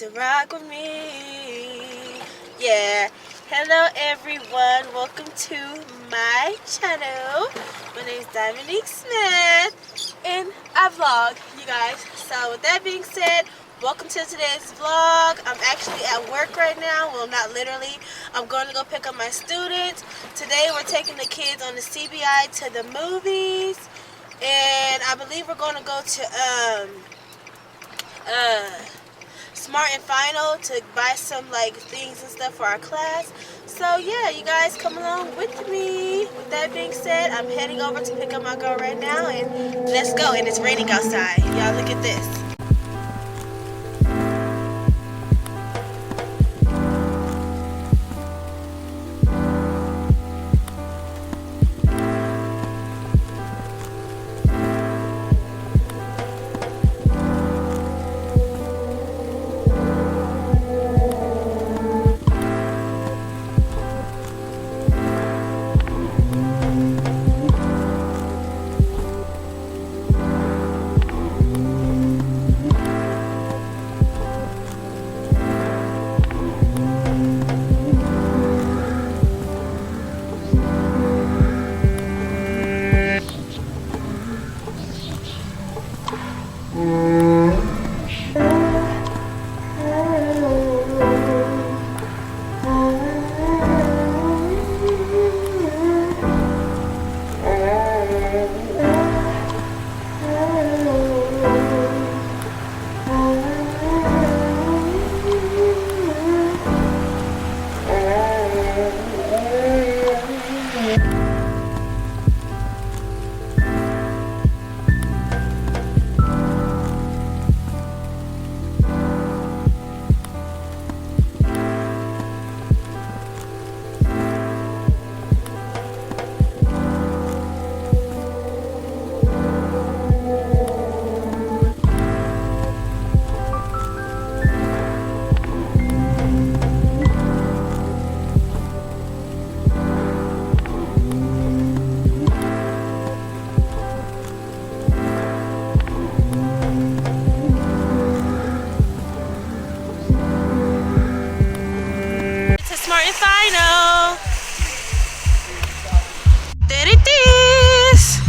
to rock with me. Yeah. Hello everyone. Welcome to my channel. My name is Dominique Smith and I vlog, you guys. So with that being said, welcome to today's vlog. I'm actually at work right now. Well, not literally. I'm going to go pick up my students. Today we're taking the kids on the CBI to the movies. And I believe we're going to go to Smart and Final to buy some like things and stuff for our class. So yeah, you guys come along with me. With that being said, I'm heading over to pick up my girl right now and let's go. And it's raining outside. Y'all look at this. Smart and Final. There it is.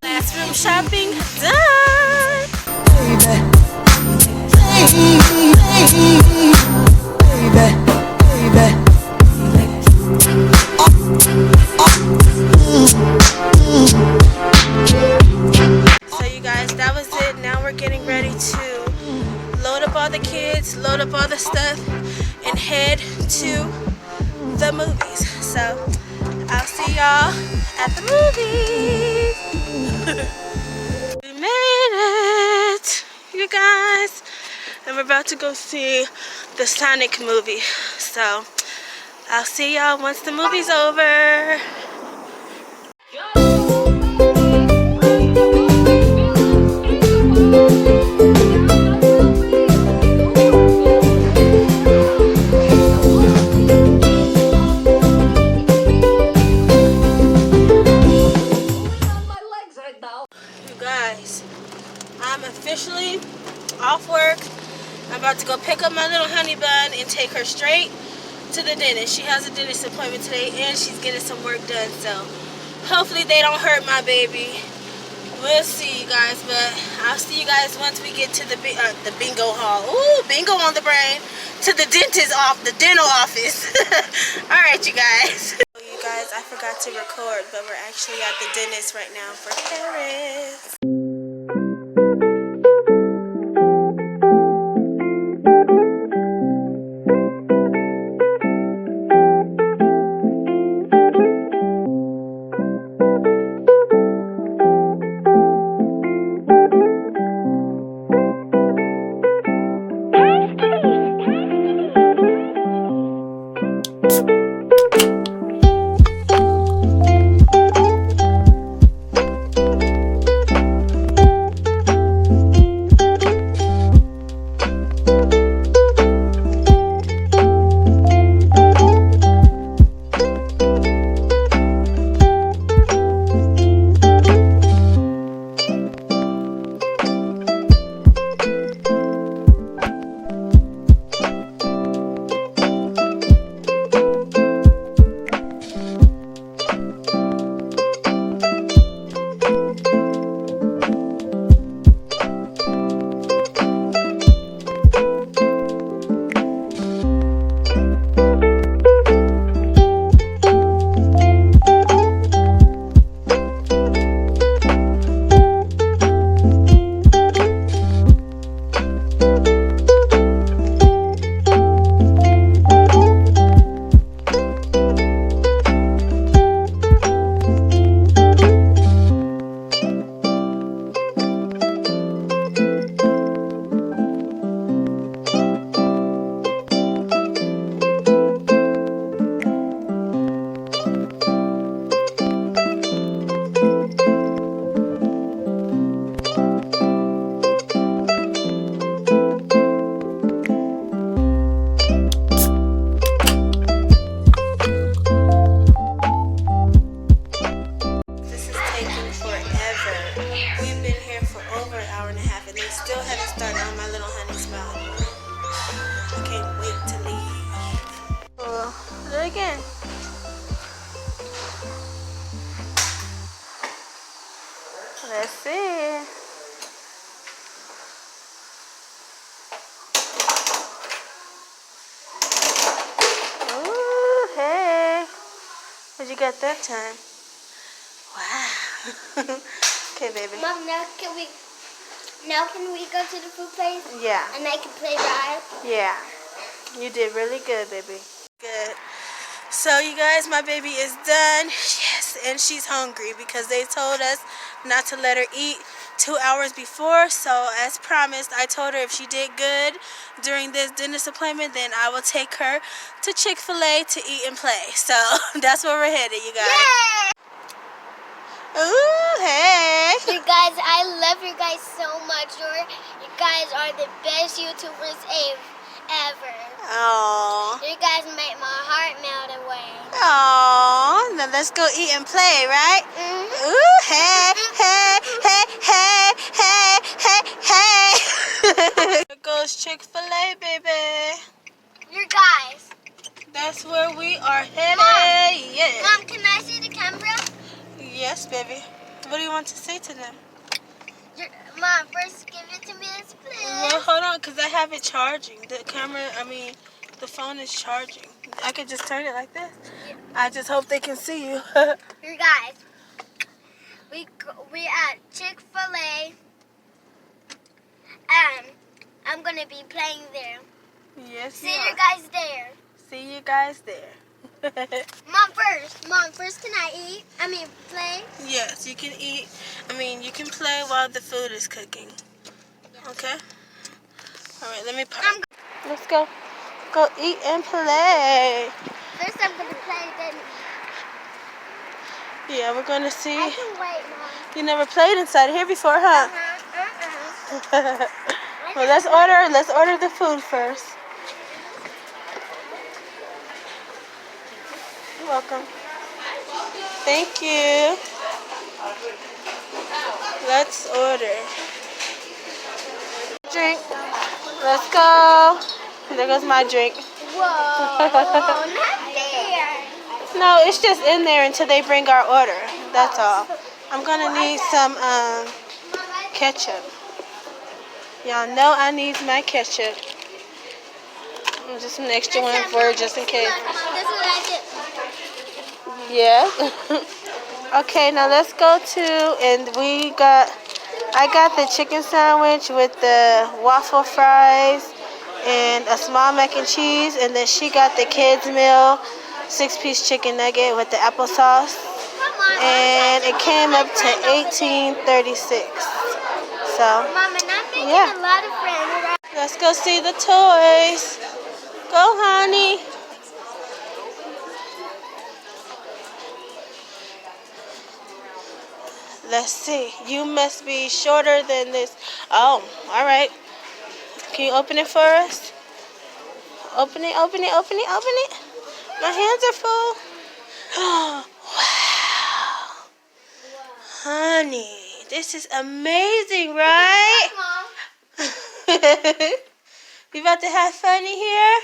Classroom shopping done. So you guys, that was it. Now we're getting ready to load up all the kids, load up all the stuff, and head to the movies. So I'll see y'all at the movies. We made it, you guys. And we're about to go see the Sonic movie. So I'll see y'all once the movie's over. You guys, I'm officially off work. I'm about to go pick up my little honey bun and take her straight to the dentist. She has a dentist appointment today and she's getting some work done, so hopefully they don't hurt my baby. We'll see, you guys, but I'll see you guys once we get to the bingo hall. Ooh, bingo on the brain. To the dentist the dental office. All right, you guys. You guys, I forgot to record, but we're actually at the dentist right now for Paris. Again. Let's see. Ooh, hey. What'd you get that time? Wow. Okay, baby. Mom, now can we go to the food place? Yeah. And I can play ride? Yeah. You did really good, baby. Good. So you guys, my baby is done. Yes, and she's hungry because they told us not to let her eat 2 hours before. So as promised, I told her if she did good during this dentist appointment, then I will take her to Chick-fil-A to eat and play. So that's where we're headed, you guys. Yay! Ooh, hey. You guys, I love you guys so much. You guys are the best YouTubers ever. Aww. You guys make my heart melt away. Aww. Now let's go eat and play, right? Mm-hmm. Ooh, hey, hey, hey, hey, hey, hey. There goes Chick-fil-A, baby. You guys. That's where we are headed. Mom, yeah. Mom, can I see the camera? Yes, baby. What do you want to say to them? Mom, first give it to me, please. Well, hold on, because I have it charging. The camera, the phone is charging. I could just turn it like this. Yeah. I just hope they can see you. You guys, we at Chick-fil-A, and I'm going to be playing there. Yes, See you guys there. See you guys there. Mom, first can I eat? Play? Yes, you can eat. You can play while the food is cooking. Okay? All right, let me park. Let's go. Go eat and play. First I'm gonna play, then Yeah, we're gonna see. I can wait, Mom. You never played inside here before, huh? Well, let's order the food first. You're welcome. Thank you. Let's order. Drink. Let's go. There goes my drink. Whoa, not there. No, it's just in there until they bring our order. That's all. I'm gonna need some ketchup. Y'all know I need my ketchup. And just an extra one for just in case. This is what I did. Yeah. Okay, now let's go to, and I got the chicken sandwich with the waffle fries and a small mac and cheese, and then she got the kids meal, 6-piece chicken nugget with the applesauce, and it came up to $18.36. So, Mom, and I'm making yeah. a lot of friends. Let's go see the toys. Go, honey. Let's see. You must be shorter than this. Oh, all right. Can you open it for us? Open it, open it, open it, open it. My hands are full. Oh, wow. Honey, this is amazing, right? Mom. You about to have fun in here?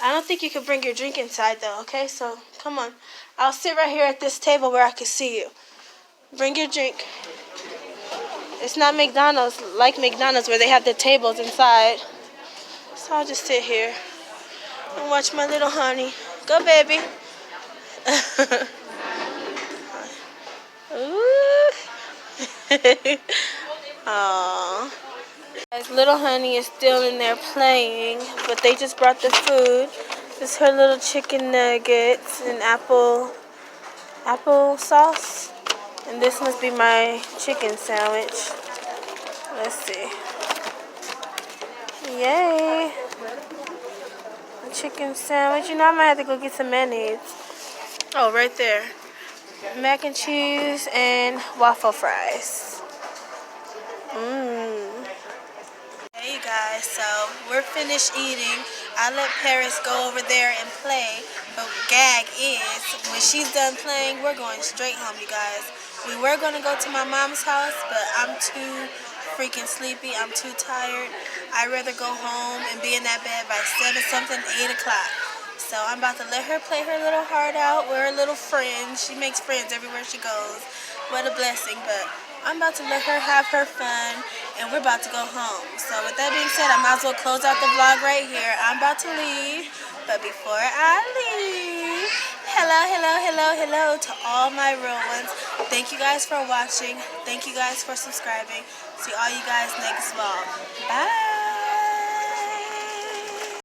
I don't think you can bring your drink inside though, okay? So come on. I'll sit right here at this table where I can see you. Bring your drink. It's not McDonald's, like McDonald's where they have the tables inside. So I'll just sit here and watch my little honey. Go, baby. Ooh. Aww. Guys, little honey is still in there playing, but they just brought the food. This is her little chicken nuggets and apple sauce. And this must be my chicken sandwich. Let's see. Yay. A chicken sandwich. You know, I might have to go get some mayonnaise. Oh, right there. Mac and cheese and waffle fries. Mmm. Hey, you guys. So, we're finished eating. I let Paris go over there and play. But gag is, when she's done playing, we're going straight home, you guys. We were going to go to my mom's house, but I'm too freaking sleepy. I'm too tired. I'd rather go home and be in that bed by 7-something, 8 o'clock. So I'm about to let her play her little heart out. We're her little friend. She makes friends everywhere she goes. What a blessing. But I'm about to let her have her fun, and we're about to go home. So with that being said, I might as well close out the vlog right here. I'm about to leave. But before I leave, hello to all my real ones. Thank you guys for watching. Thank you guys for subscribing. See all you guys next vlog. Bye.